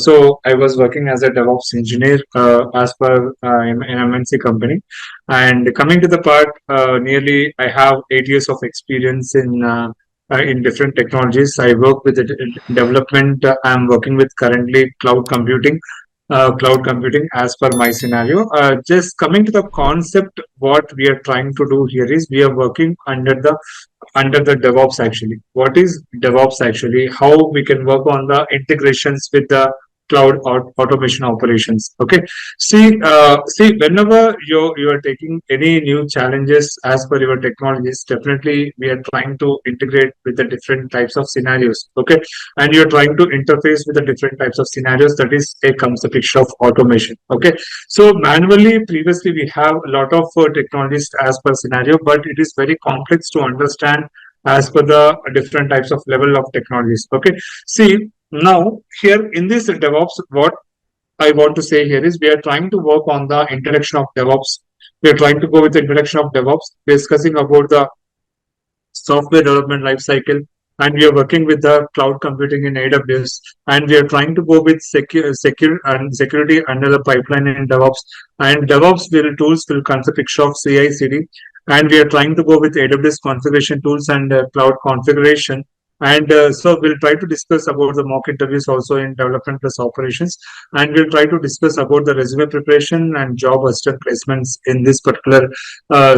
so I was working as a DevOps engineer as per an MNC company. And coming to the part, nearly I have 8 years of experience in different technologies. I work with the development. I'm working with currently cloud computing as per my scenario. Just coming to the concept, what we are trying to do here is we are working under the DevOps actually. What is DevOps actually? How we can work on the integrations with the cloud automation operations. Okay. See, whenever you are taking any new challenges as per your technologies, definitely we are trying to integrate with the different types of scenarios. Okay, and you're trying to interface with the different types of scenarios. That is, it comes the picture of automation. Okay, so manually, previously we have a lot of technologies as per scenario, but it is very complex to understand as per the different types of level of technologies. Okay, see now here in this DevOps, what I want to say here is we are trying to work on the introduction of DevOps. We are trying to go with the introduction of DevOps, discussing about the software development lifecycle, and we are working with the cloud computing in AWS, and we are trying to go with security under the pipeline in DevOps. And DevOps tools will come the picture of CI/CD, and we are trying to go with AWS configuration tools and cloud configuration. And so we'll try to discuss about the mock interviews also in development plus operations, and we'll try to discuss about the resume preparation and job assistant placements in this particular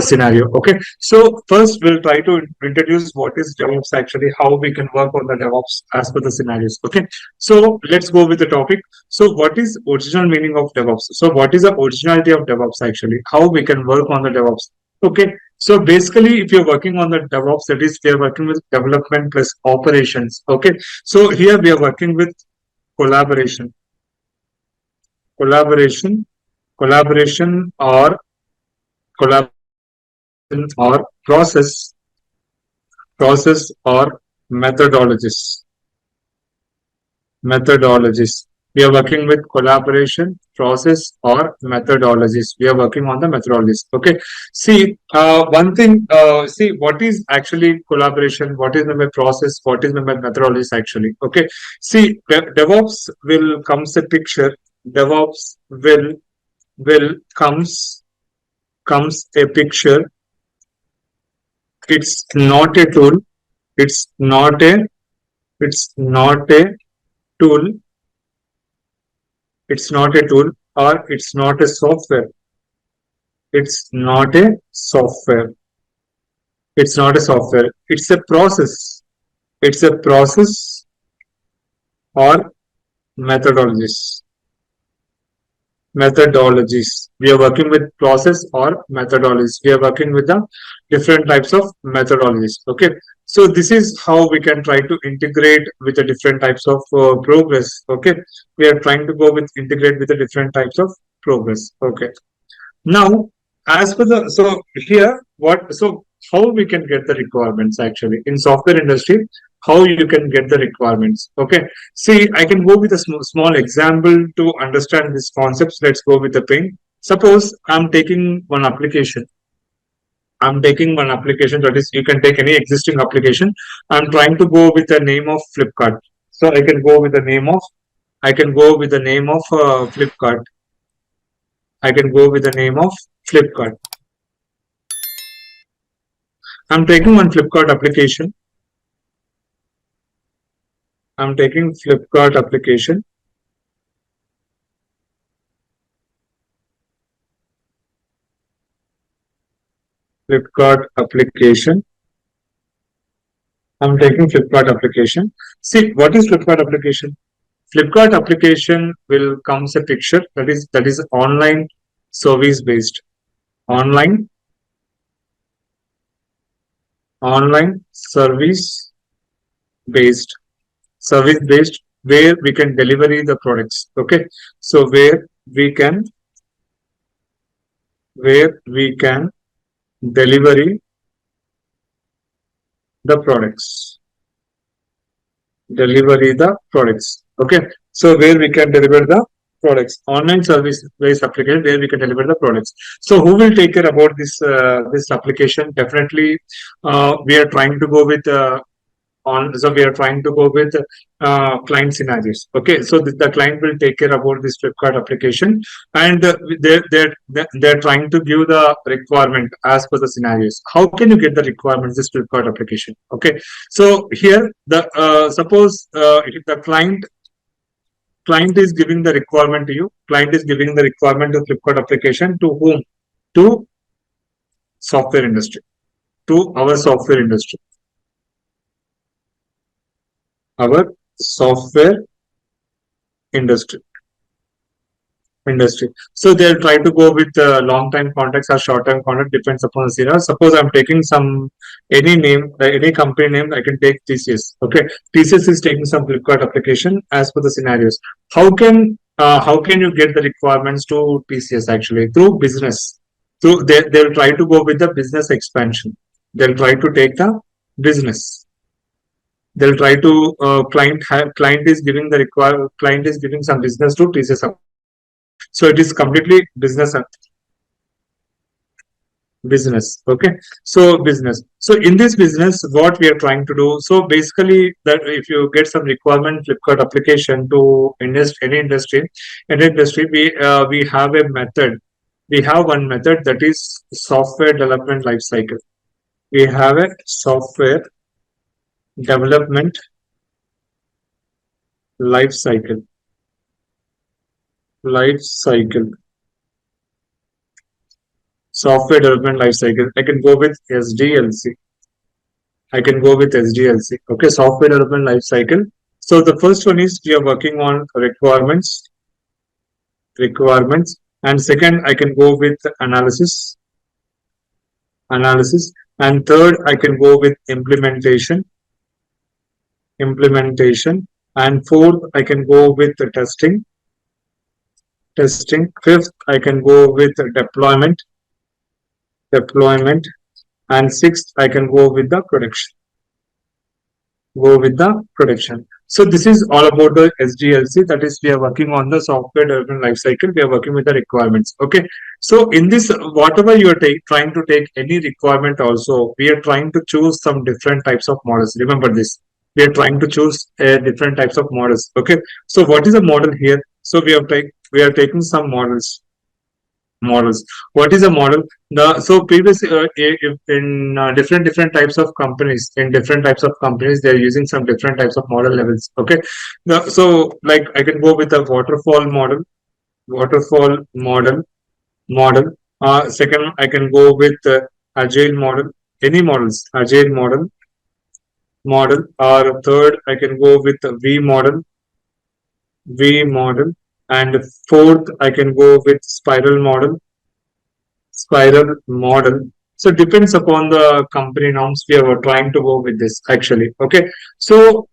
scenario. Okay, so first we'll try to introduce what is DevOps actually, how we can work on the DevOps as per the scenarios. Okay, so let's go with the topic. So what is original meaning of DevOps? So what is the originality of DevOps actually? How we can work on the DevOps? Okay, so basically, if you're working on the DevOps, that is, we are working with development plus operations. Okay, so here we are working with collaboration, collaboration, collaboration or collaboration or process or methodologies. We are working with collaboration, process, or methodologies. We are working on the methodologies. Okay. See, one thing. See, what is actually collaboration? What is my process? What is my methodologies actually? Okay. See, DevOps will comes a picture. DevOps will comes a picture. It's not a tool. It's not a tool. It's not a tool, or it's not a software. It's not a software. It's not a software. It's a process. It's a process or methodologies. We are working with process or methodologies. We are working with the different types of methodologies. Okay. So this is how we can try to integrate with the different types of progress. Okay. We are trying to go with integrate with the different types of progress. Okay. Now, as for the, so here, how we can get the requirements actually in software industry, how you can get the requirements. Okay. See, I can go with a small example to understand these concepts. Let's go with the pain. Suppose I'm taking one application. That is, you can take any existing application. I'm trying to go with the name of Flipkart. So I can go with the name of Flipkart. I can go with the name of Flipkart. I'm taking one Flipkart application. I'm taking Flipkart application. Flipkart application. I'm taking Flipkart application. See, what is Flipkart application? Flipkart application will comes a picture that is online service based. Online service based. Where we can deliver the products. Okay. So where we can deliver the products. Okay. So where we can deliver the products. Online service based application where we can deliver the products. So who will take care about this application? Definitely we are trying to go with So we are trying to go with client scenarios. Okay, so the client will take care about this Flipkart application, and they're trying to give the requirement as per the scenarios. How can you get the requirements this Flipkart application? Okay, so here the suppose if the client is giving the requirement to you. Client is giving the requirement to Flipkart application to whom? To software industry. To our software industry. Our software industry. So they'll try to go with long time contracts or short term contract, depends upon the scenario. Suppose I'm taking any name, any company name, I can take TCS. Okay, TCS is taking some Flipkart application as per the scenarios. How can you get the requirements to TCS actually through business? They'll try to go with the business expansion. They'll try to take the business. They'll try to client is giving client is giving some business to TCS. So it is completely business. Okay. So business. So in this business, what we are trying to do. So basically that if you get some requirement Flipkart application to any industry, we have a method. We have one method that is software development lifecycle. We have a software development lifecycle. Software development lifecycle. I can go with SDLC. Okay, software development lifecycle. So the first one is we are working on requirements, and second I can go with analysis, and third I can go with implementation, and fourth I can go with the testing. Fifth I can go with deployment, and sixth I can go with the production. So this is all about the SDLC. That is, we are working on the software development lifecycle. We are working with the requirements. Okay. So in this, whatever you are trying to take any requirement, also we are trying to choose some different types of models. Remember this. We are trying to choose different types of models. Okay. So what is a model here? So we are taking some models. What is a model? So previous in different types of companies, they're using some different types of model levels. Okay. So like I can go with a waterfall model. Second I can go with agile model. Any models, agile model, or third I can go with V model, and fourth I can go with spiral model. So depends upon the company norms. We are trying to go with this actually. Okay. So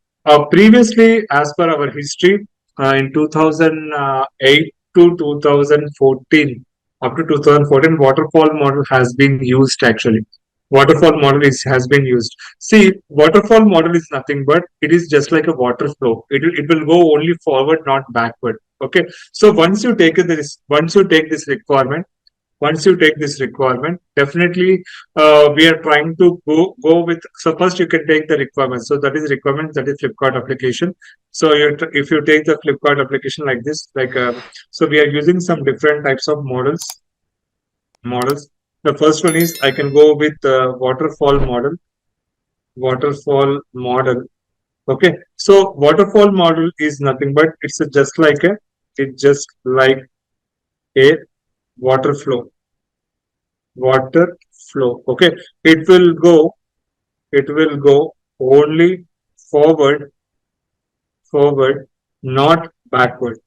previously, as per our history, in 2008 to 2014, up to 2014, waterfall model has been used actually. Has been used. See, waterfall model is nothing but it is just like a water flow. It will go only forward, not backward. Okay. So once you take this requirement, definitely we are trying to go with. So first you can take the requirements. So that is requirement, that is Flipkart application. So if you take the Flipkart application like this, so we are using some different types of models. The first one is I can go with waterfall model. Okay. So waterfall model is nothing but it's just like a water flow. Okay. It will go only forward, not backward.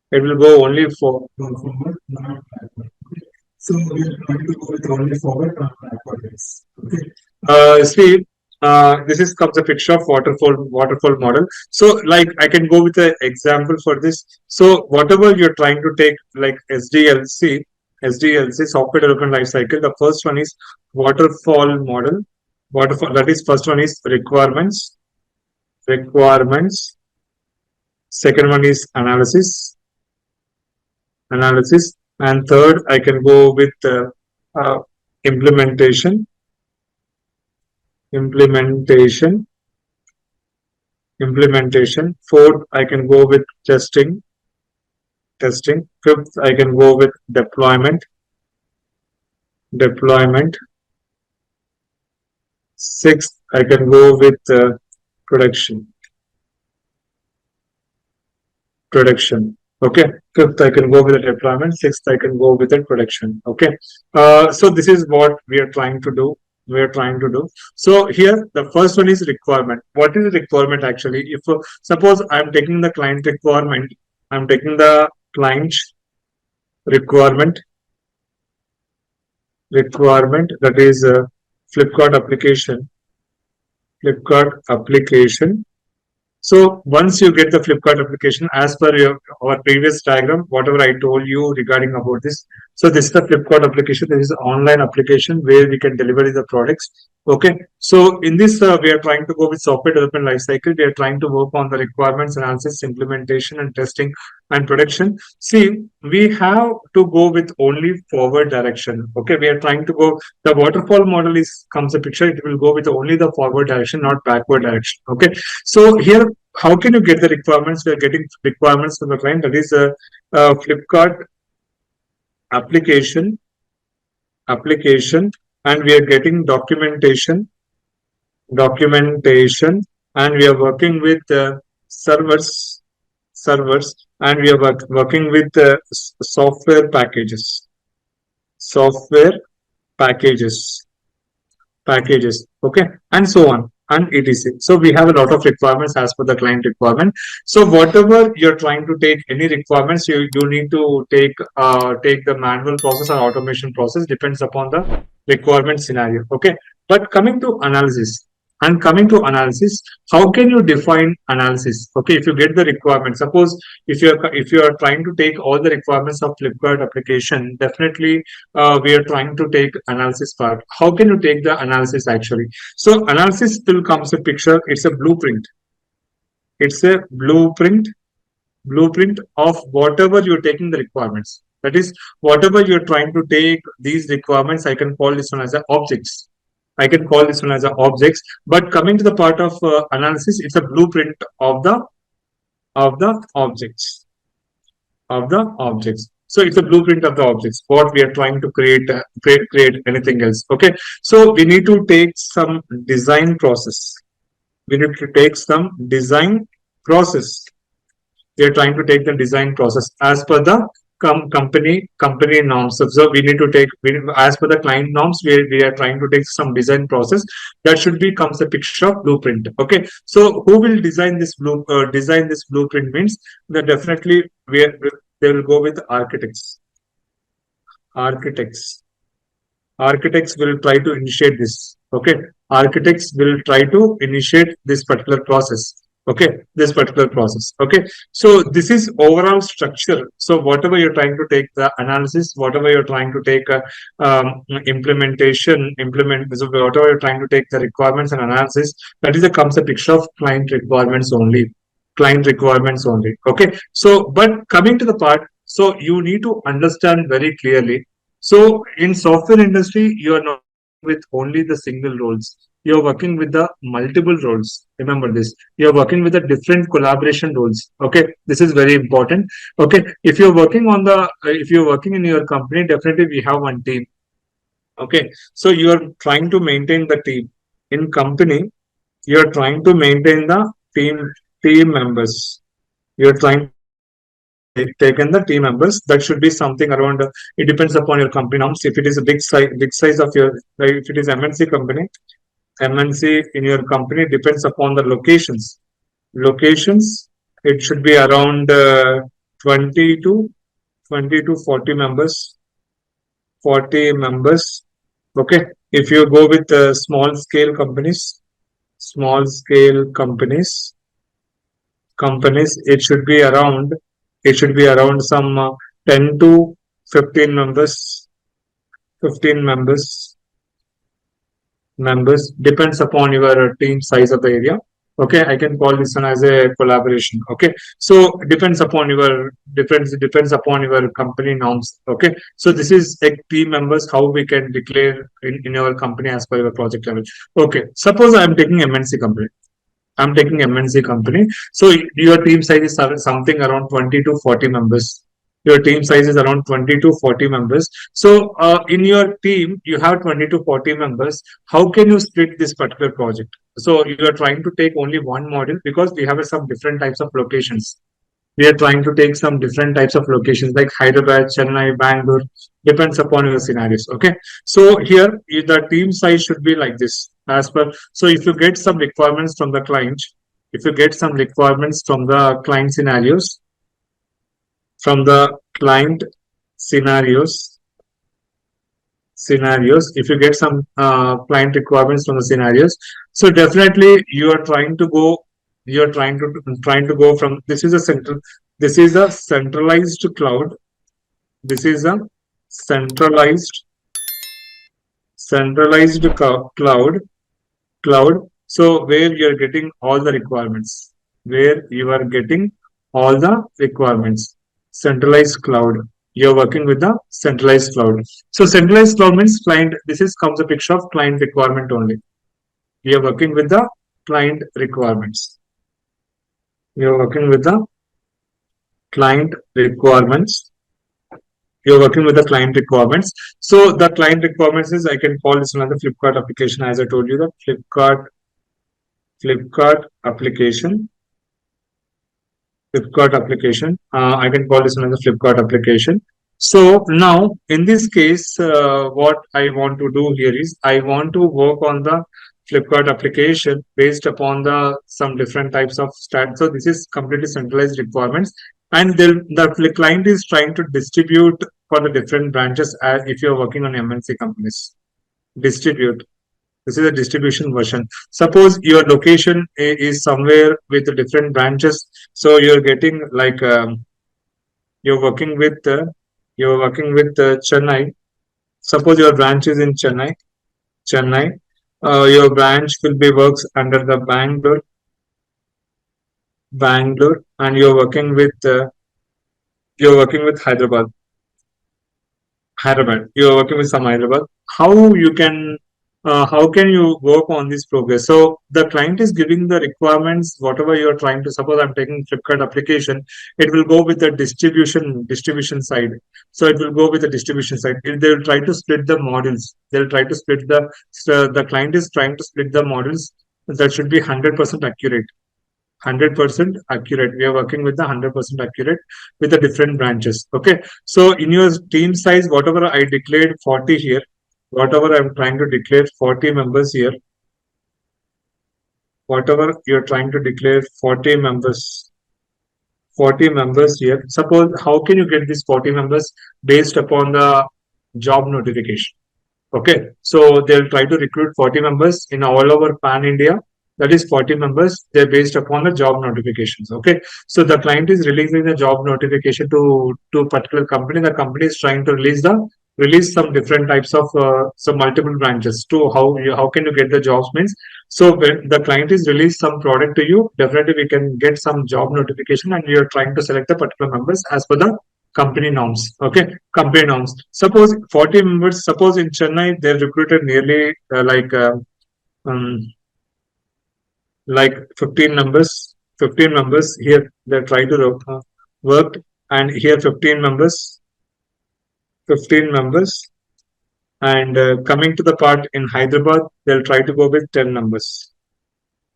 It will go only forward, not backward. So we are trying to go with only forward, not backward. Okay. See, this is comes a picture of waterfall model. So like I can go with an example for this. So whatever you're trying to take, like SDLC, software development lifecycle. The first one is waterfall model. That is, first one is requirements. Second one is analysis, and third I can go with implementation, implementation. Fourth, I can go with testing. Fifth, I can go with deployment. Sixth, I can go with production. Okay. Fifth, I can go with the deployment. Sixth, I can go with the production. Okay. So this is what we are trying to do. So here, the first one is requirement. What is the requirement actually? If suppose I'm taking the client requirement, I'm taking the client requirement, that is Flipkart application. So once you get the Flipkart application, as per our previous diagram, whatever I told you regarding about this, so this is the Flipkart application. This is an online application where we can deliver the products. Okay. So in this, we are trying to go with software development lifecycle. We are trying to work on the requirements analysis, implementation, and testing and production. See, we have to go with only forward direction. Okay. We are trying to go. The waterfall model comes a picture. It will go with only the forward direction, not backward direction. Okay. So here, how can you get the requirements? We are getting requirements from the client. That is a Flipkart application, and we are getting documentation, and we are working with servers, and we are working with software packages, packages, okay, and so on, and etc. So we have a lot of requirements as per the client requirement. So whatever you're trying to take, any requirements, you need to take the manual process or automation process, depends upon the requirement scenario. Okay. But coming to analysis, how can you define analysis? Okay, if you get the requirement, suppose if you are trying to take all the requirements of Flipkart application, definitely we are trying to take analysis part. How can you take the analysis actually? So analysis still comes a picture. It's a blueprint. It's a blueprint of whatever you're taking the requirements. That is, whatever you're trying to take these requirements, I can call this one as objects. But coming to the part of analysis, it's a blueprint of the objects. So it's a blueprint of the objects. What we are trying to create anything else. Okay. So we need to take some design process. We are trying to take the design process as per the company norms. So we need to take, as per the client norms, we are trying to take some design process that should be comes a picture of blueprint. Okay. So who will design this blueprint means that definitely they will go with architects. Architects will try to initiate this. Okay. Architects will try to initiate this particular process. Okay. Okay. So this is overall structure. So whatever you're trying to take the analysis, whatever you're trying to take so whatever you're trying to take the requirements and analysis, that is comes a picture of client requirements only. Okay. So, but coming to the part, so you need to understand very clearly. So in software industry, you are not with only the single roles. You're working with the multiple roles. Remember this. You're working with the different collaboration roles. Okay. This is very important. Okay. If you're working in your company, definitely we have one team. Okay. So you are trying to maintain the team. In company, you are trying to maintain the team members. You're trying taken the team members. That should be something around. It depends upon your company norms. If it is a big size of your, if it is MNC company, MNC in your company depends upon the locations. It should be around 20 to 40 members. 40 members. Okay. If you go with small scale companies, it should be around some 10 to 15 members. Depends upon your team size of the area. Okay, I can call this one as a collaboration. Okay, so depends upon your company norms. Okay, so this is like team members how we can declare in our company as per your project level. Okay, suppose I'm taking MNC company. I'm taking MNC company. So your team size is something around 20 to 40 members. Your team size is around 20 to 40 members. So in your team, you have 20 to 40 members. How can you split this particular project? So you are trying to take only one module because we have some different types of locations. We are trying to take some different types of locations like Hyderabad, Chennai, Bangalore, depends upon your scenarios. Okay. So here the team size should be like this as per. So if you get some requirements from the client, if you get some requirements from the client scenarios, from the client scenarios, if you get some client requirements from the scenarios, so definitely you are trying to go from this is a centralized cloud. This is a centralized cloud. So where you are getting all the requirements, where you are getting all the requirements, centralized cloud. You're working with the centralized cloud. So centralized cloud means client. This is comes a picture of client requirement only. We are working with the client requirements. We are working with the client requirements. You're working with the client requirements. So the client requirements is, I can call this another Flipkart application. As I told you, the Flipkart application. Flipkart application. I can call this another Flipkart application. So now in this case, what I want to do here is I want to work on the Flipkart application based upon the some different types of stats. So this is completely centralized requirements, and the client is trying to distribute for the different branches as if you're working on MNC companies. Distribute. This is a distribution version. Suppose your location is somewhere with the different branches, so you're getting like you're working with Chennai. Suppose your branch is in Chennai. Your branch will be works under the Bangalore, and you're working with Hyderabad. You are working with some Hyderabad. How you can how can you work on this progress? So the client is giving the requirements, whatever you are trying to. Suppose I'm taking Flipkart application, it will go with the distribution side. So it will go with the distribution side. They will try to split the models. They'll try to split the client is trying to split the models. That should be 100% accurate. 100% accurate. We are working with the 100% accurate with the different branches. Okay. So in your team size, whatever I declared 40 here, whatever I'm trying to declare 40 members here, whatever you're trying to declare 40 members here. Suppose how can you get these 40 members based upon the job notification? Okay, so they'll try to recruit 40 members in all over Pan India. That is 40 members. They're based upon the job notifications. Okay, so the client is releasing the job notification to a particular company. The company is trying to release some different types of some multiple branches to how can you get the jobs means. So when the client is released some product to you, definitely we can get some job notification, and we are trying to select the particular members as per the company norms. Okay, company norms. Suppose 40 members. Suppose in Chennai they recruited nearly um, like 15 members. 15 members here. They try to work, and here 15 members. 15 members. And coming to the part in Hyderabad, they'll try to go with 10 members.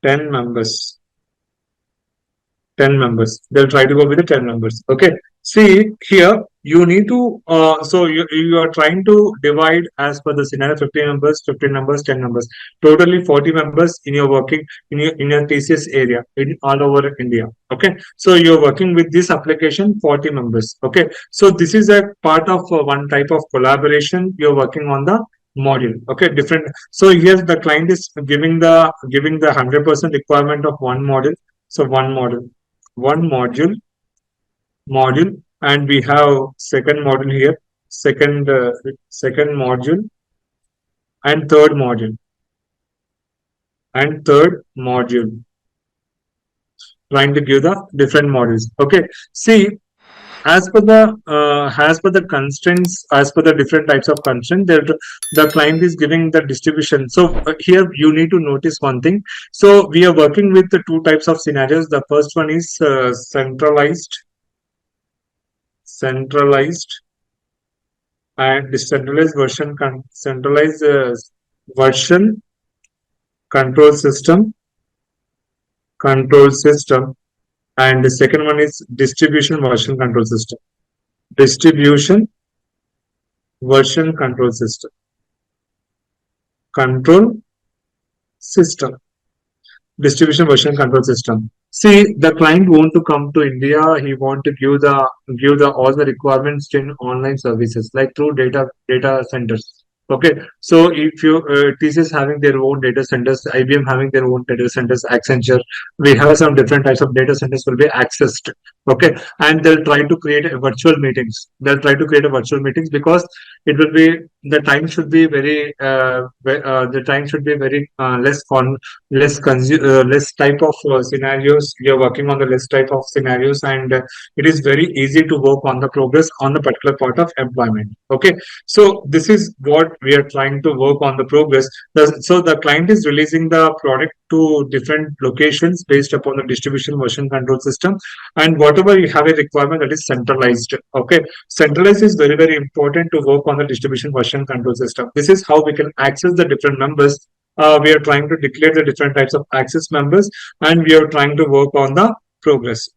10 members. 10 members. They'll try to go with the 10 members. Okay. See here, you need to, so you are trying to divide as per the scenario 15 members, 15 members, 10 members. Totally 40 members in your working, in your TCS area, in all over India. Okay. So you're working with this application, 40 members. Okay. So this is a part of one type of collaboration. You're working on the module. Okay. Different. So here the client is giving the 100% requirement of one module. So one module, and we have second module here, second module, and third module, and third module. trying to give the different modules. Okay, see, as per the constraints, as per the different types of constraints, the client is giving the distribution. So here you need to notice one thing. So we are working with the two types of scenarios. The first one is centralized and decentralized centralized version control system, and the second one is distribution version control system distribution version control system. See, the client want to come to India. He want to give the all the requirements in online services, like through data centers. Okay, so if you TCS having their own data centers, IBM having their own data centers, Accenture, we have some different types of data centers will be accessed. Okay, and they'll try to create a virtual meetings. They'll try to create a virtual meetings because it will be the time should be very less type of scenarios. We are working on the less type of scenarios, and it is very easy to work on the progress on the particular part of employment. Okay, so this is what we are trying to work on the progress. So the client is releasing the product to different locations based upon the distribution version control system, and whatever you have a requirement, that is centralized. Okay, centralized is very important to work on the distribution version control system. This is how we can access the different members. We are trying to declare the different types of access members, and we are trying to work on the progress.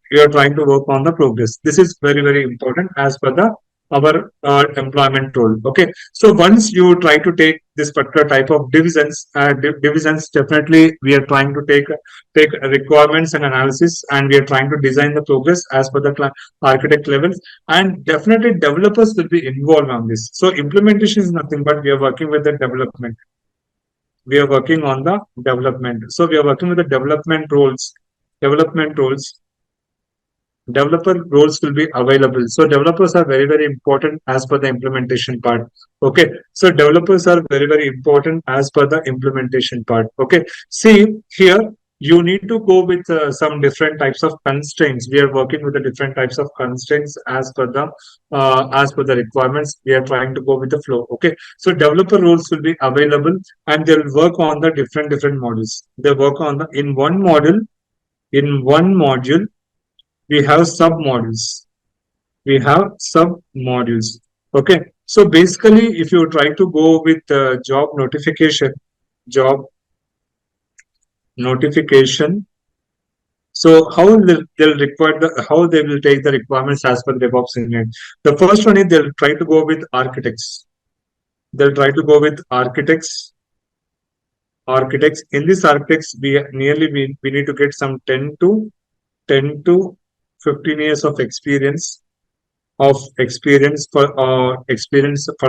This is very important as per the our employment role. Okay, so once you try to take this particular type of divisions, definitely we are trying to take requirements and analysis, and we are trying to design the progress as per the architect levels, and definitely developers will be involved on this. So implementation is nothing but we are working with the development. We are working on the development. So we are working with the development roles. Developer roles will be available. So developers are very important as per the implementation part. Okay, so developers are very important as per the implementation part. Okay, see here you need to go with some different types of constraints. We are working with the different types of constraints as per the requirements. We are trying to go with the flow. Okay, so developer roles will be available, and they'll work on the different modules. They work on the in one module we have submodules. Okay, so basically if you try to go with job notification, so how how they will take the requirements as per DevOps engineer. The first one is they'll try to go with architects. In these architects, we need to get some 10 to 15 years of experience for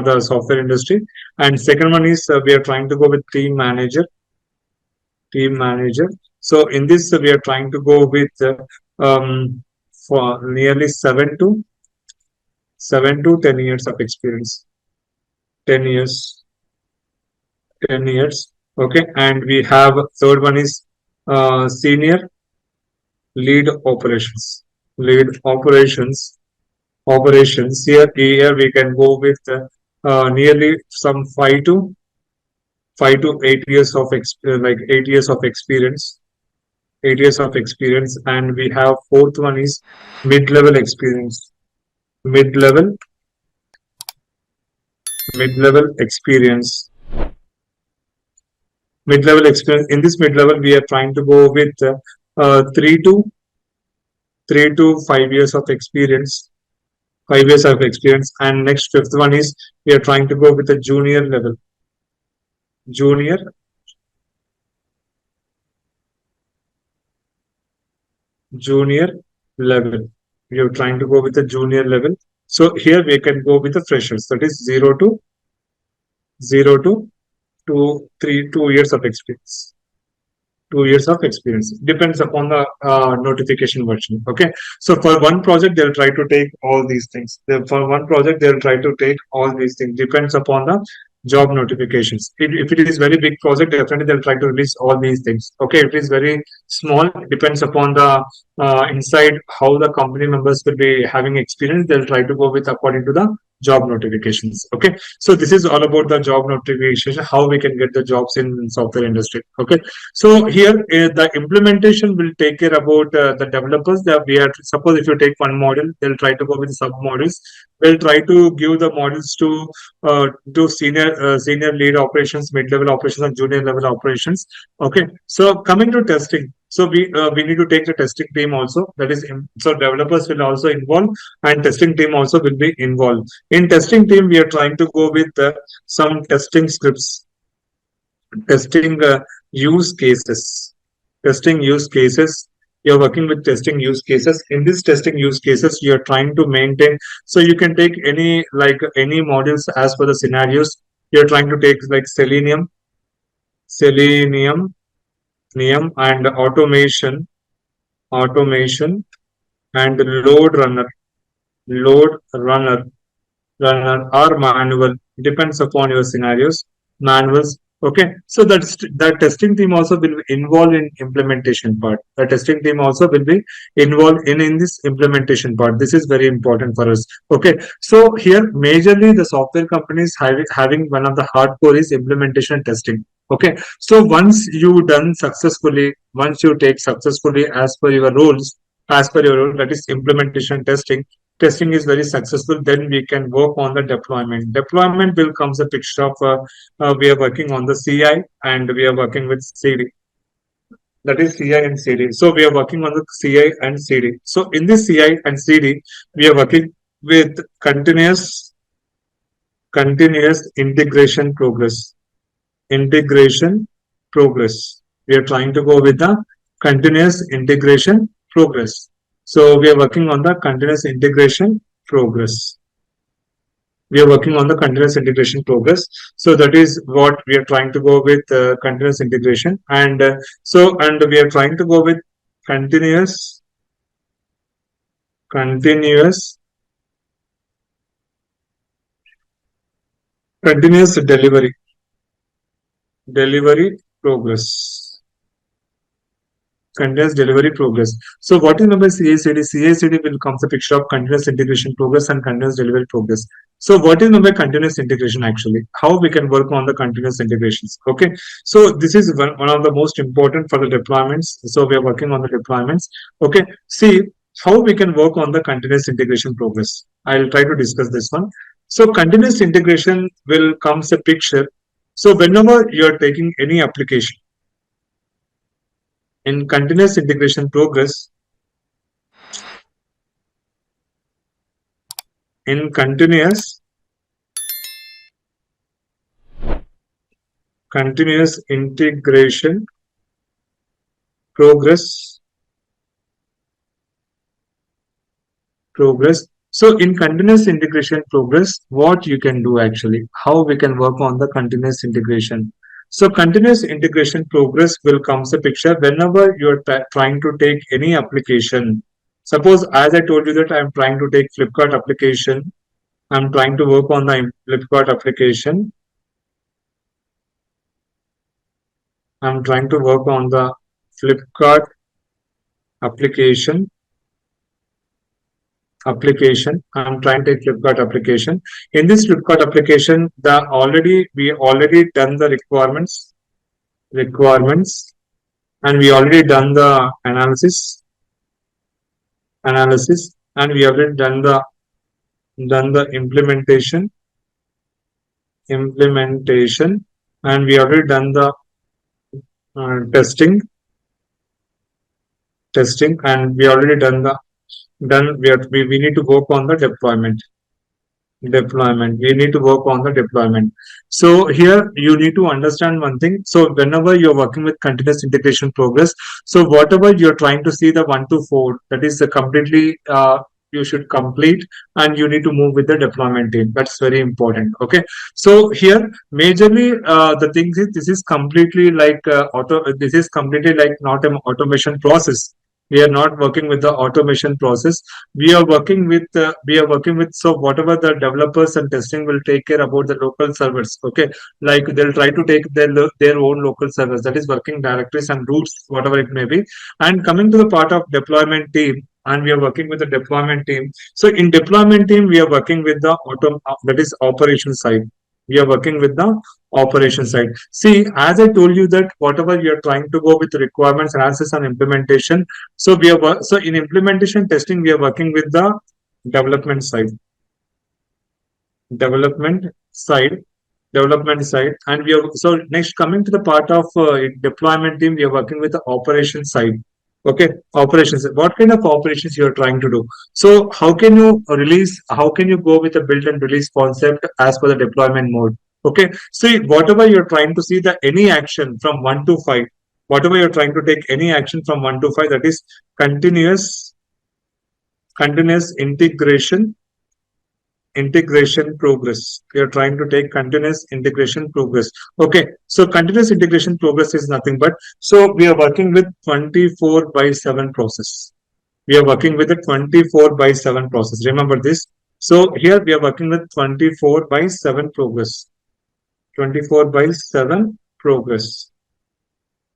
the software industry. And second one is we are trying to go with team manager. So in this we are trying to go with for nearly 7 to 10 years of experience. 10 years. Okay, and we have third one is senior lead operations. Here we can go with nearly some 5 to 8 years of 8 years of experience. And we have fourth one is mid-level experience. Mid-level experience. In this mid-level, we are trying to go with 3 to 5 years of experience. 5 years of experience. And next fifth one is we are trying to go with a junior level. Junior level. We are trying to go with a junior level. So here we can go with the freshers. That is 0 to 2 years of experience. 2 years of experience depends upon the notification version. Okay, so for one project they'll try to take all these things. Depends upon the job notifications. If it is very big project, definitely they'll try to release all these things. Okay, if it is very small, depends upon the inside how the company members will be having experience. They'll try to go with according to the job notifications. Okay, so this is all about the job notification, how we can get the jobs in software industry. Okay, so here the implementation will take care about the developers. That we are, suppose if you take one model, they'll try to go with sub models. They'll try to give the models to senior lead operations, mid level operations, and junior level operations. Okay, so coming to testing, so we need to take the testing team also. That is, so developers will also involve, and testing team also will be involved. In testing team, we are trying to go with some testing scripts, testing use cases, testing use cases. You're working with testing use cases. In this testing use cases, you're trying to maintain. So you can take any modules as per the scenarios. You're trying to take like Selenium, and automation, and load runner or manual, depends upon your scenarios, manuals. Okay, so that testing team also will be involved in implementation part. The testing team also will be involved in this implementation part. This is very important for us. Okay, so here majorly the software companies having one of the hardcore is implementation testing. Okay, so once you done successfully, once you take successfully as per your rules, as per your rule, that is implementation testing is very successful, then we can work on the deployment. Deployment will comes a picture of we are working on the CI and we are working with CD. That is CI and CD. So we are working on the CI and CD. So in this CI and CD, we are working with continuous integration progress. Integration progress. We are trying to go with the continuous integration progress. So we are working on the continuous integration progress. We are working on the continuous integration progress. So that is what we are trying to go with continuous integration. And and we are trying to go with continuous delivery progress. Continuous delivery progress. So what is meant by CI/CD? CI/CD will come the picture of continuous integration progress and continuous delivery progress. So what is meant by continuous integration actually? How we can work on the continuous integrations? Okay, so this is one of the most important for the deployments. So we are working on the deployments. Okay, see how we can work on the continuous integration progress. I'll try to discuss this one. So continuous integration will comes a picture. So whenever you are taking any application, in continuous integration progress, in continuous integration progress. So in continuous integration progress, what you can do actually, how we can work on the continuous integration. So continuous integration progress will comes a picture whenever you're trying to take any application. Suppose as I told you that I'm trying to take Flipkart application, I'm trying to work on the Flipkart application. I'm trying to work on the Flipkart application. I'm trying to take Flipkart application. In this Flipkart application, we already done the requirements, and we already done the analysis, and we already done the implementation, and we already done the testing, and we already done the we need to work on the deployment. We need to work on the deployment. So here you need to understand one thing. So whenever you're working with continuous integration progress, so whatever you're trying to see the 1 to 4, that is completely you should complete, and you need to move with the deployment team. That's very important. Okay, so here majorly the things is this is completely like this is completely like not an automation process. We are not working with the automation process. We are working with so whatever the developers and testing will take care about the local servers. Okay, like they'll try to take their own local servers, that is working directories and routes, whatever it may be. And coming to the part of deployment team, and we are working with the deployment team. So in deployment team, we are working with the that is operation side. We are working with the operation side. See, as I told you that whatever you're trying to go with requirements analysis and implementation, so so in implementation testing, we are working with the development side, development side, development side, and we are so next coming to the part of deployment team, we are working with the operation side. Okay, operations. What kind of operations you are trying to do? So how can you release? How can you go with a build and release concept as per the deployment mode? Okay, see whatever you're trying to see the any action from 1 to 5, whatever you're trying to take any action from 1 to 5, that is continuous integration progress. We are trying to take continuous integration progress. Okay, so continuous integration progress is nothing but, so we are working with 24/7 process. We are working with a 24/7 process. Remember this. So here we are working with 24/7 progress. 24/7 progress.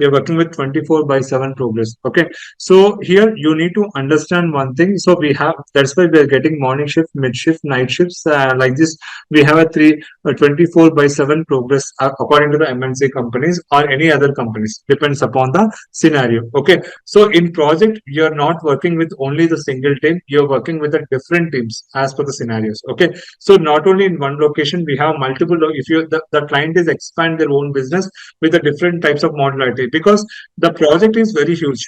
We are working with 24/7 progress. Okay, so here you need to understand one thing. So we have, that's why we are getting morning shift, mid shift, night shifts, like this. We have a 24/7 progress according to the MNC companies or any other companies, depends upon the scenario. Okay, so in project you are not working with only the single team, you are working with the different teams as per the scenarios. Okay, so not only in one location, we have multiple. If you the client is expand their own business with the different types of modularity, because the project is very huge.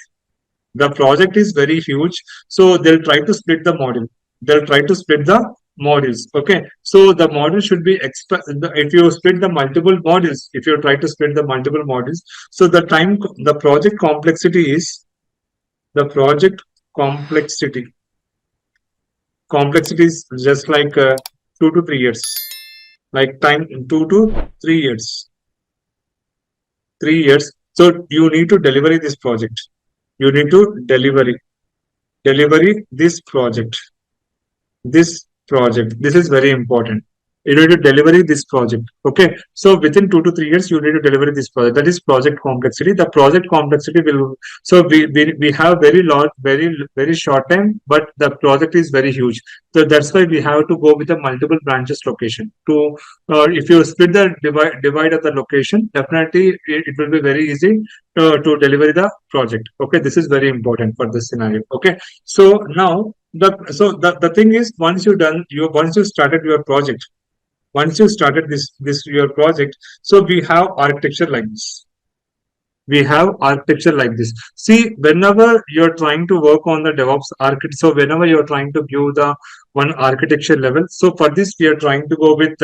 The project is very huge, so they'll try to split the module. They'll try to split the modules. Okay, so the module should be if you split the multiple modules, if you try to split the multiple modules, so the project complexity is the project complexity. Complexity is just like 2 to 3 years, like time 2 to 3 years. 3 years. So you need to deliver this project. You need to deliver this project. This is very important. You need to deliver this project. Okay, so within 2 to 3 years, you need to deliver this project. That is project complexity. The project complexity will, so we have very large, very short time, but the project is very huge. So that's why we have to go with a multiple branches location. To if you split the divide of the location, definitely it will be very easy to deliver the project. Okay, this is very important for this scenario. Okay, so now the thing is, once you started your project, once you started this your project, so we have architecture like this. We have architecture like this. See, whenever you're trying to work on the DevOps architecture, so whenever you're trying to view the one architecture level, so for this we are trying to go with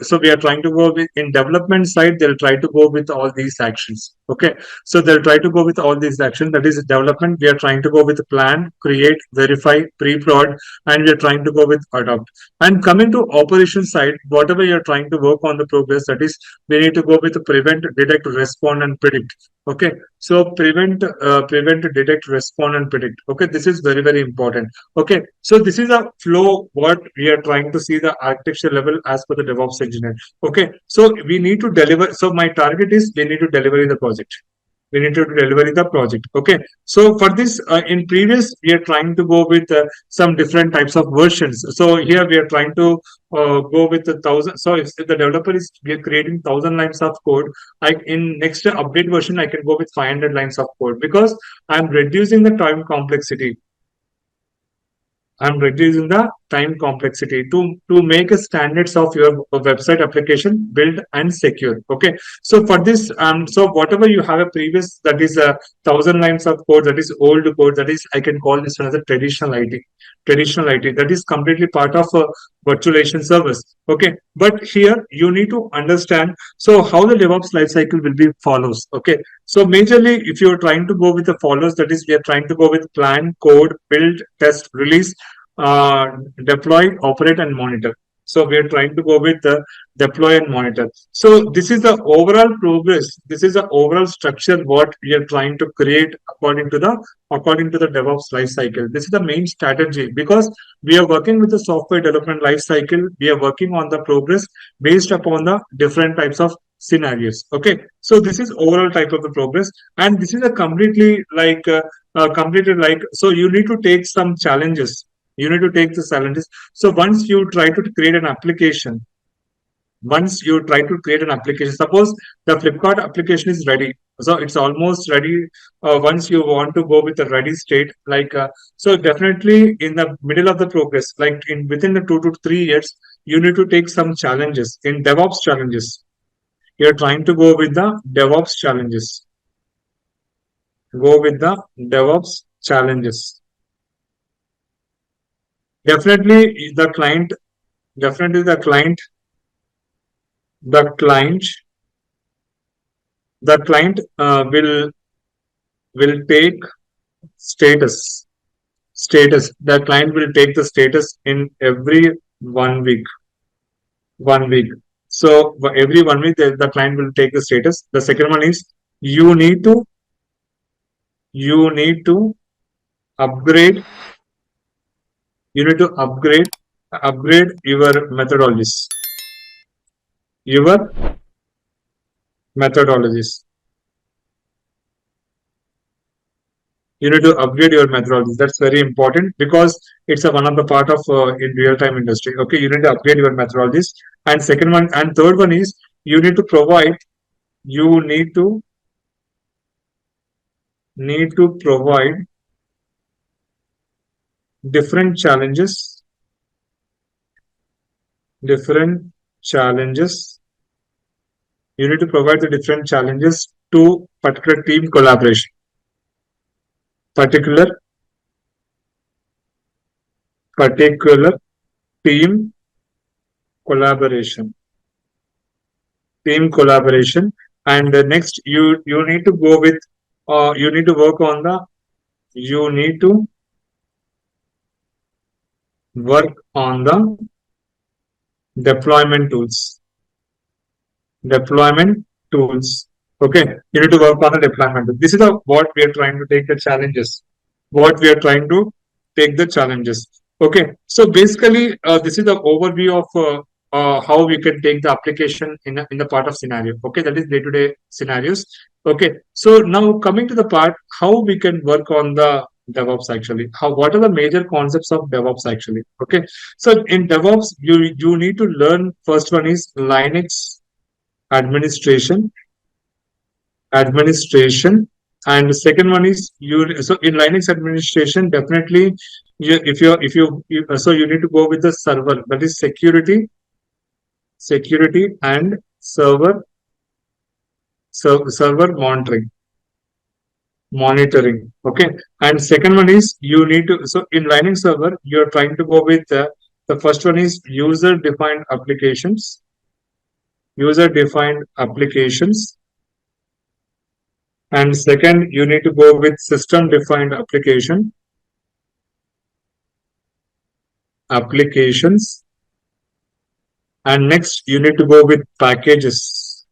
so we are trying to go with, in development side, they'll try to go with all these actions. Okay, so they'll try to go with all these actions. That is development. We are trying to go with plan, create, verify, pre-prod, and we are trying to go with adopt. And coming to operation side, whatever you're trying to work on the progress, that is, we need to go with prevent, detect, respond, and predict. Okay, so prevent, detect, respond, and predict. Okay, this is very important. Okay, so this is a flow what we are trying to see the architecture level as per the DevOps engineer. Okay, so we need to deliver. So my target is we need to deliver the project. We need to deliver the project. Okay, so for this in previous we are trying to go with some different types of versions. So here we are trying to go with 1,000. So if the developer is creating 1,000 lines of code, I in next update version I can go with 500 lines of code, because I'm reducing the time complexity. I'm reducing the time complexity to make a standards of your website application build and secure. Okay, so for this so whatever you have a previous, that is 1,000 lines of code, that is old code, that is, I can call this one as a traditional IT, that is completely part of a virtualization service. Okay, but here you need to understand so how the DevOps lifecycle will be follows. Okay, so majorly if you're trying to go with the follows, that is, we are trying to go with plan, code, build, test, release, deploy, operate, and monitor. So we are trying to go with the deploy and monitor. So this is the overall progress. This is the overall structure what we are trying to create according to the DevOps life cycle. This is the main strategy because we are working with the software development life cycle. We are working on the progress based upon the different types of scenarios. Okay, so this is overall type of the progress, and this is a completely like so you need to take some challenges. You need to take the challenges. So once you try to create an application, suppose the Flipkart application is ready, so it's almost ready. Once you want to go with the ready state, so definitely in the middle of the progress, like in within the 2 to 3 years, you need to take some challenges in DevOps challenges. You're trying to go with the DevOps challenges. Go with the DevOps challenges. Definitely the client, definitely the client, will take status. Status. The client will take the status in every 1 week. 1 week. So every 1 week, the client will take the status. The second one is you need to upgrade. You need to upgrade your methodologies. Your methodologies. You need to upgrade your methodologies. That's very important because it's a one of the part of in real time industry. Okay, you need to upgrade your methodologies. And second one and third one is you need to provide. You need to provide different challenges. Different challenges. You need to provide the different challenges to particular team collaboration. Particular team collaboration. Team collaboration. And next, you need to go with. You need to work on the. You need to work on the deployment tools. Deployment tools. Okay, you need to work on the deployment. This is what we are trying to take the challenges. What we are trying to take the challenges. Okay, so basically, this is the overview of how we can take the application in the part of scenario. Okay, that is day-to-day scenarios. Okay, so now coming to the part how we can work on the DevOps actually. What are the major concepts of DevOps actually? Okay, so in DevOps, you need to learn. First one is Linux administration and the second one is so in Linux administration definitely so you need to go with the server, that is security and server monitoring. Okay, and second one is you need to so in Linux server you're trying to go with the first one is user defined applications. And second, you need to go with system defined applications. And next, you need to go with packages.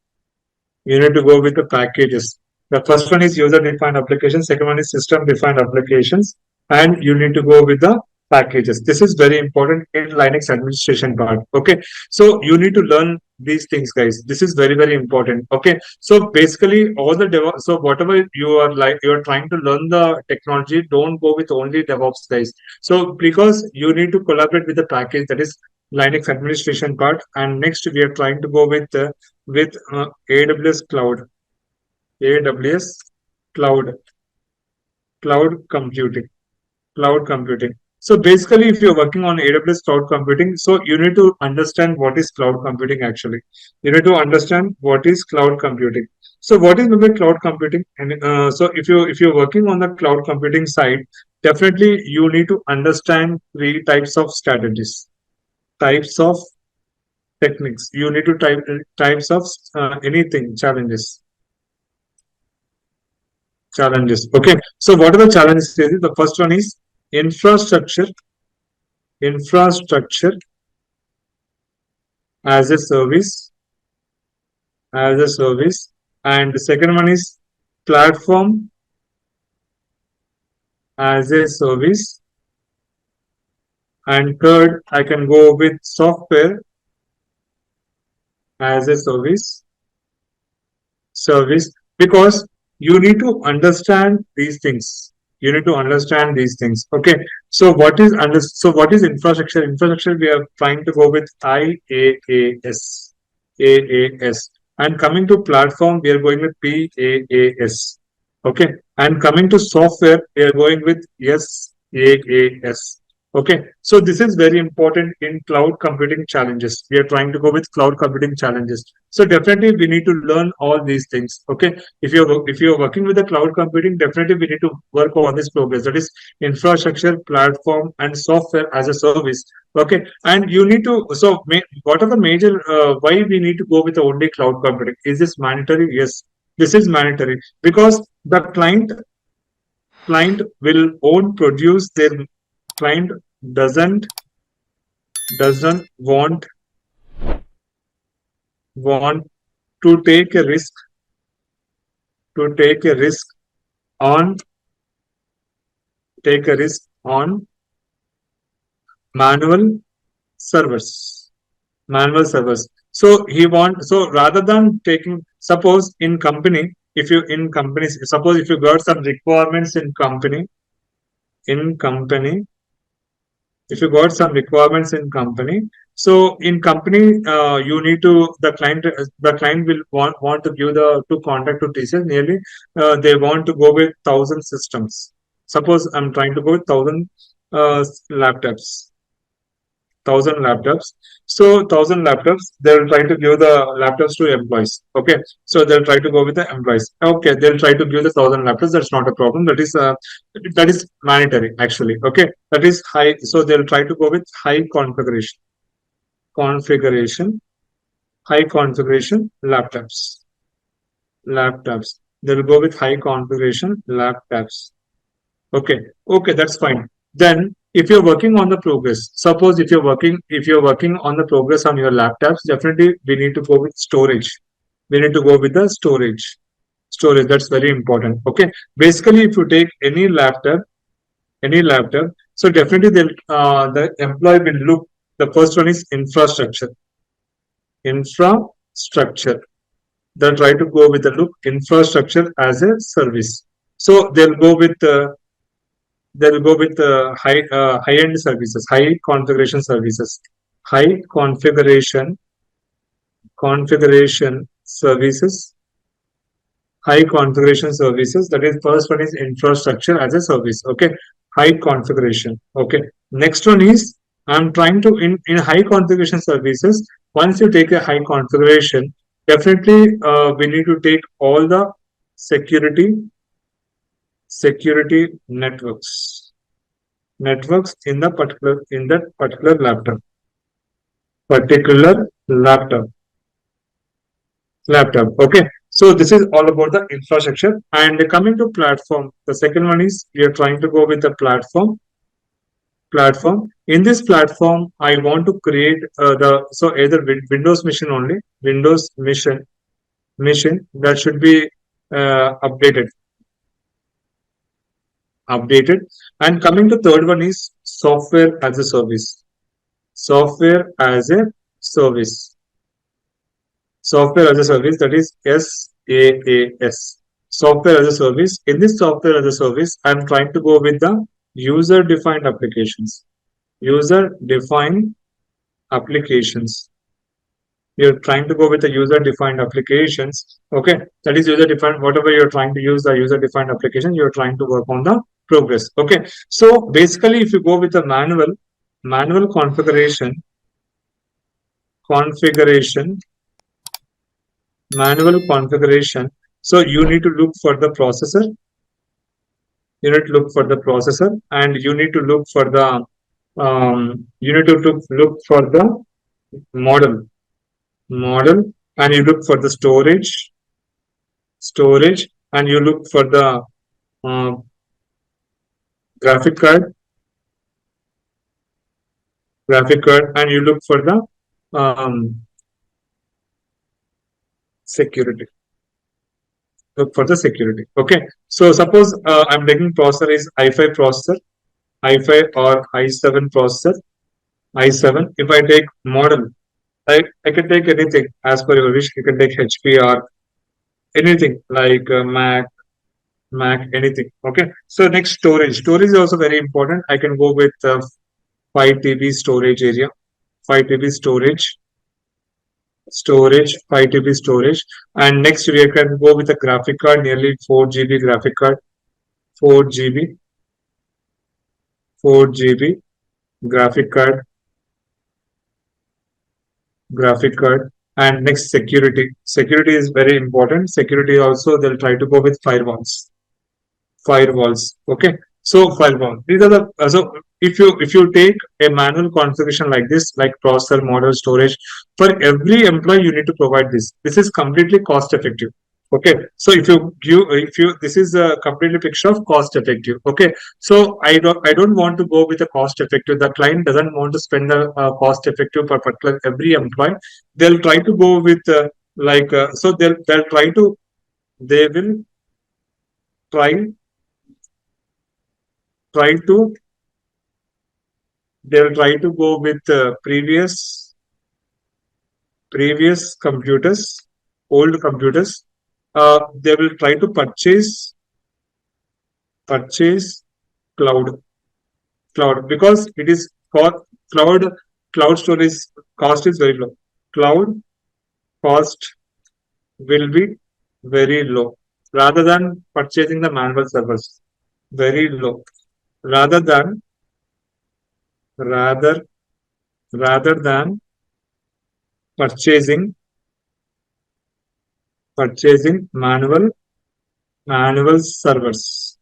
You need to go with the packages. The first one is user defined applications. Second one is system defined applications. And you need to go with the packages. This is very important in Linux administration part. Okay, so you need to learn these things, guys. This is very, very important. Okay, so basically all the DevOps, so whatever you're trying to learn the technology, don't go with only DevOps, guys. So because you need to collaborate with the package, that is Linux administration part. And next we are trying to go with AWS cloud, AWS cloud, computing. Cloud computing. So basically, if you're working on AWS cloud computing, so you need to understand what is cloud computing actually. You need to understand what is cloud computing. So what is maybe cloud computing? And so if you're working on the cloud computing side, definitely you need to understand 3 types of strategies, types of techniques. You need to types of anything challenges. Okay. So what are the challenges? The first one is infrastructure as a service, as a service. And the second one is platform as a service. And third, I can go with software as a service, because you need to understand these things. You need to understand these things. Okay. So what is infrastructure? Infrastructure, we are trying to go with IaaS. AAS. And coming to platform, we are going with PaaS. Okay. And coming to software, we are going with SaaS. Okay, so this is very important in cloud computing challenges. We are trying to go with cloud computing challenges. So definitely we need to learn all these things. Okay, if you're working with the cloud computing, definitely we need to work on this progress. That is infrastructure, platform, and software as a service. Okay, and you need to. So what are the major? Why we need to go with only cloud computing? Is this mandatory? Yes, this is mandatory because the client will own produce their client doesn't want to take a risk on take a risk on manual servers manual servers. So he want, so rather than taking, suppose in company, if you in companies, suppose if you got some requirements in company, if you got some requirements in company, so in company, you need to, the client will want to give the to contact to TCS nearly, they want to go with 1,000 systems. Suppose I'm trying to go with 1,000 laptops, 1,000 laptops. So 1,000 laptops, they'll try to give the laptops to employees. Okay, so they'll try to go with the employees. Okay, they'll try to give the 1,000 laptops. That's not a problem. That is mandatory actually. Okay, that is high. So they'll try to go with configuration, high configuration laptops. They'll go with high configuration laptops. Okay, okay, that's fine. Then, if you're working on the progress, suppose if you're working on the progress on your laptops, definitely we need to go with storage. We need to go with the storage. Storage, that's very important. Okay, basically, if you take any laptop, so definitely the employee will look. The first one is infrastructure. Infrastructure. They'll try to go with the look infrastructure as a service. So they'll go with high end services, high configuration services, high configuration services, high configuration services. That is, first one is infrastructure as a service. Okay, high configuration. Okay, next one is, I'm trying to in high configuration services. Once you take a high configuration, definitely we need to take all the security security networks in that particular laptop. Okay, so this is all about the infrastructure. And coming to platform, the second one is, we are trying to go with the platform. In this platform, I want to create the, so either Windows machine only, Windows machine that should be updated. And coming to third one is software as a service. Software as a service. Software as a service, that is SaaS. Software as a service. In this software as a service, I'm trying to go with the user defined applications. User defined applications. You're trying to go with the user defined applications. Okay, that is user defined. Whatever you're trying to use the user defined application, you're trying to work on the progress. Okay, so basically, if you go with the manual configuration, manual configuration. So you need to look for the processor. You need to look for the processor, and you need to look for the look for the model model, and you look for the storage, and you look for the uh, graphic card and you look for the security. Look for the security. Okay. So suppose I'm taking processor is i5 processor, i5 or i7 processor, i7. If I take model, I can take anything as per your wish. You can take HP or anything like Mac, anything. Okay. So next storage. Storage is also very important. I can go with 5 TB storage area, 5 TB storage, 5 TB storage. And next we can go with a graphic card, nearly 4 GB graphic card, 4 GB, 4 GB graphic card, graphic card. And next security. Security is very important. Security also they'll try to go with firewalls. Firewalls. Okay. So firewall. These are the so if you take a manual configuration like this, like processor, model, storage, for every employee you need to provide this. This is completely cost effective. Okay. So if you this is a completely picture of cost effective. Okay. So I don't want to go with a cost effective. The client doesn't want to spend the cost effective per particular every employee. They'll try to go with so they'll try to they will try try to they'll try to go with previous computers, old computers. They will try to purchase cloud because it is for cloud cloud storage cost is very low. Cloud cost will be very low rather than purchasing the manual servers. Very low rather than rather rather than purchasing manual servers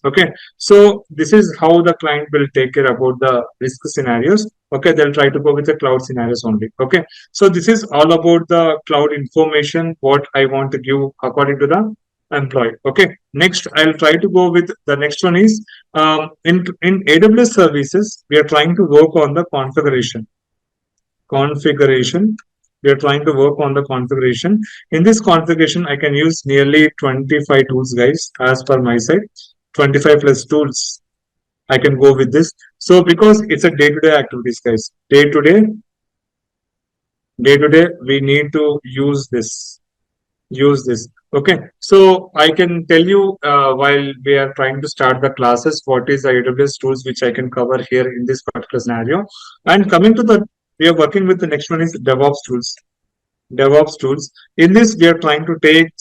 okay. So this is how the client will take care about the risk scenarios. Okay, they'll try to go with the cloud scenarios only. Okay, so this is all about the cloud information what I want to give according to the employee. Okay, next I'll try to go with the next one is in AWS services we are trying to work on the configuration. We are trying to work on the configuration. In this configuration, I can use nearly 25 tools, guys, as per my side. 25 plus tools. I can go with this. So because it's a day-to-day activities, guys. Day-to-day, we need to use this. Okay. So I can tell you while we are trying to start the classes, what is the AWS tools which I can cover here in this particular scenario. And coming to we are working with the next one is DevOps tools. DevOps tools. In this, we are trying to take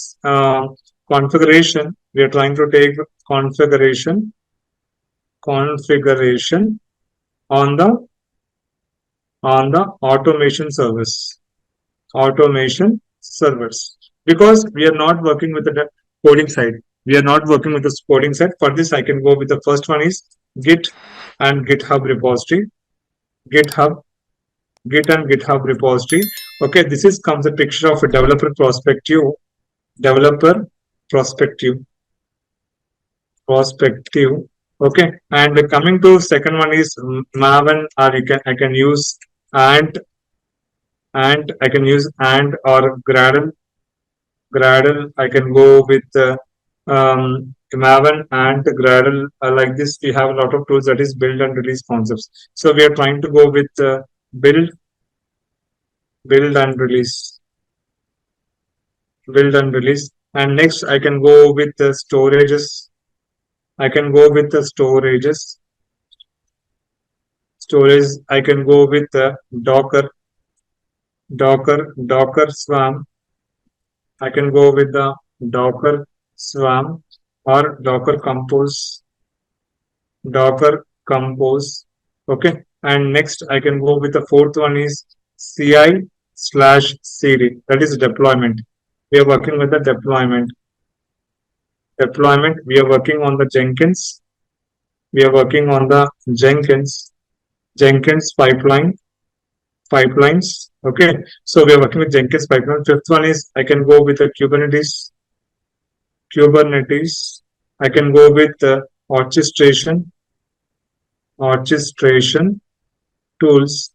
configuration. We are trying to take configuration on the automation servers, because we are not working with the coding side. We are not working with the coding side. For this, I can go with the first one is Git and GitHub repository. Git and GitHub repository. Okay, this is comes a picture of a developer perspective. Okay, and coming to second one is Maven, or I can use and I can use or Gradle. I can go with Maven and Gradle. Like this, we have a lot of tools that is build and release concepts. So we are trying to go with build and release. And next I can go with the storages. I can go with the storages. I can go with the Docker Swarm. I can go with the Docker Swarm or Docker Compose. Okay. And next I can go with the fourth one is CI/CD. That is deployment. We are working with the deployment. We are working on the Jenkins. Jenkins pipelines. Okay. So we are working with Jenkins pipeline. Fifth one is I can go with the Kubernetes. I can go with the orchestration tools.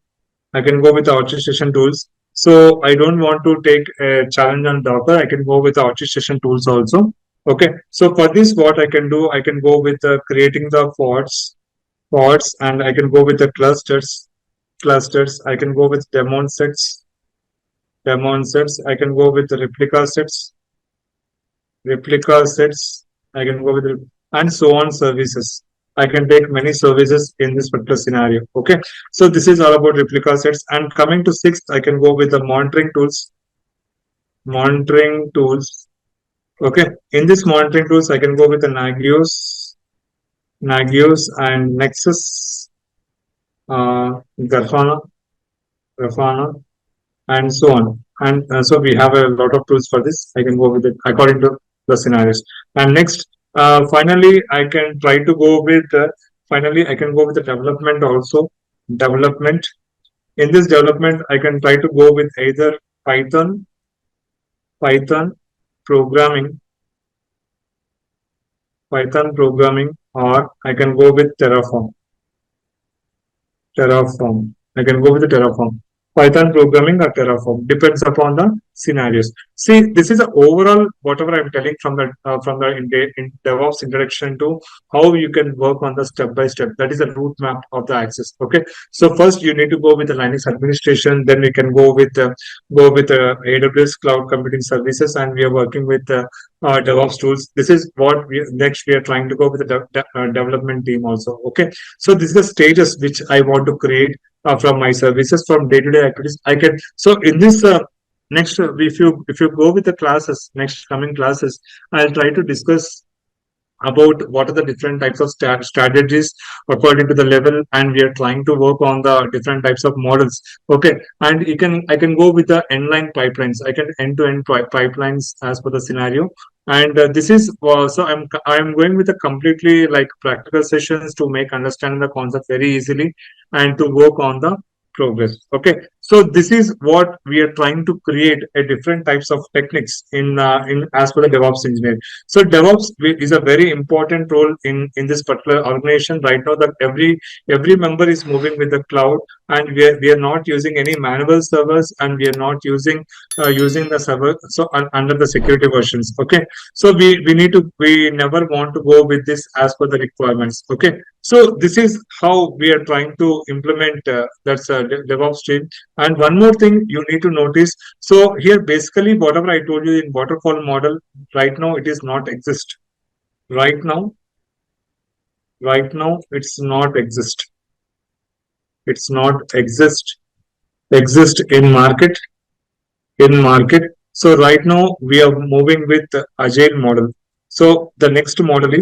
I can go with the orchestration tools. So I don't want to take a challenge on Docker. I can go with the orchestration tools also. Okay. So for this, what I can do, I can go with creating the pods, and I can go with the clusters. I can go with demon sets. I can go with the replica sets. I can go with and so on services. I can take many services in this particular scenario. Okay. So this is all about replica sets. And coming to sixth, I can go with the monitoring tools. Monitoring tools. Okay. In this monitoring tools, I can go with the Nagios and Nexus, Grafana, Grafana, and so on. And so we have a lot of tools for this. I can go with it according to the scenarios. And next, finally, I can try to go with. Finally, I can go with the development also. Development. In this development, I can try to go with either Python programming, or I can go with Terraform. I can go with the Terraform. Python programming or Terraform depends upon the scenarios. See, this is the overall whatever I'm telling from the in DevOps introduction to how you can work on the step by step. That is a route map of the access. Okay, so first you need to go with the Linux administration. Then we can go with AWS cloud computing services, and we are working with DevOps tools. This is what next we are trying to go with the development team also. Okay, so this is the stages which I want to create from my services from day-to-day activities. I can so in this next if you go with the classes next coming classes, I'll try to discuss about what are the different types of strategies according to the level, and we are trying to work on the different types of models. Okay, and I can go with the inline pipelines. I can end-to-end pipelines as per the scenario. And this is so I'm going with a completely like practical sessions to make understand the concept very easily and to work on the progress. Okay, so this is what we are trying to create a different types of techniques in as per the DevOps engineer. So DevOps is a very important role in this particular organization right now. That every member is moving with the cloud, and we are not using any manual servers, and we are not using the server so under the security versions. Okay, so we never want to go with this as per the requirements. Okay, so this is how we are trying to implement that's DevOps team. And one more thing you need to notice. So here basically whatever I told you in waterfall model right now it is not exist. Right now, it's not exist. It's not exist in market. So right now we are moving with the agile model. So the next model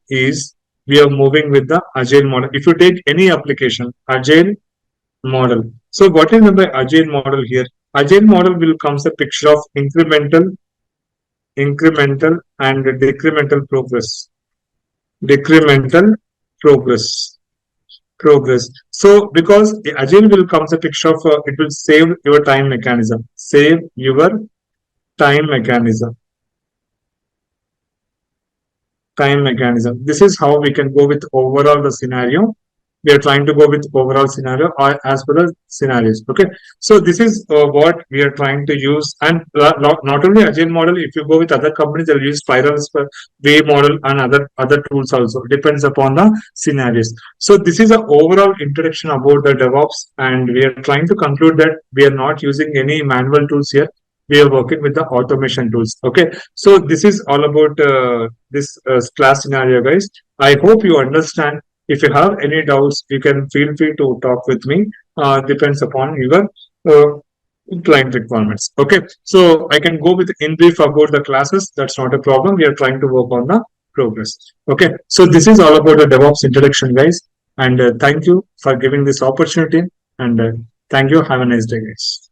is we are moving with the agile model. If you take any application, agile model. So what is the agile model here? Agile model will comes a picture of incremental and decremental progress. Decremental progress. Progress. So because agile will comes a picture of it will save your time mechanism. Save your time mechanism. This is how we can go with overall the scenario. We are trying to go with overall scenario or as per the scenarios. Okay, so this is what we are trying to use. And not only agile model, if you go with other companies, they'll use spirals way model and other tools also. Depends upon the scenarios. So this is an overall introduction about the DevOps, and we are trying to conclude that we are not using any manual tools here. We are working with the automation tools. Okay, so this is all about this class scenario, guys. I hope you understand. If you have any doubts, you can feel free to talk with me. Depends upon your client requirements. Okay, so I can go with in brief about the classes. That's not a problem. We are trying to work on the progress. Okay, so this is all about the DevOps introduction, guys. And thank you for giving this opportunity. And thank you. Have a nice day, guys.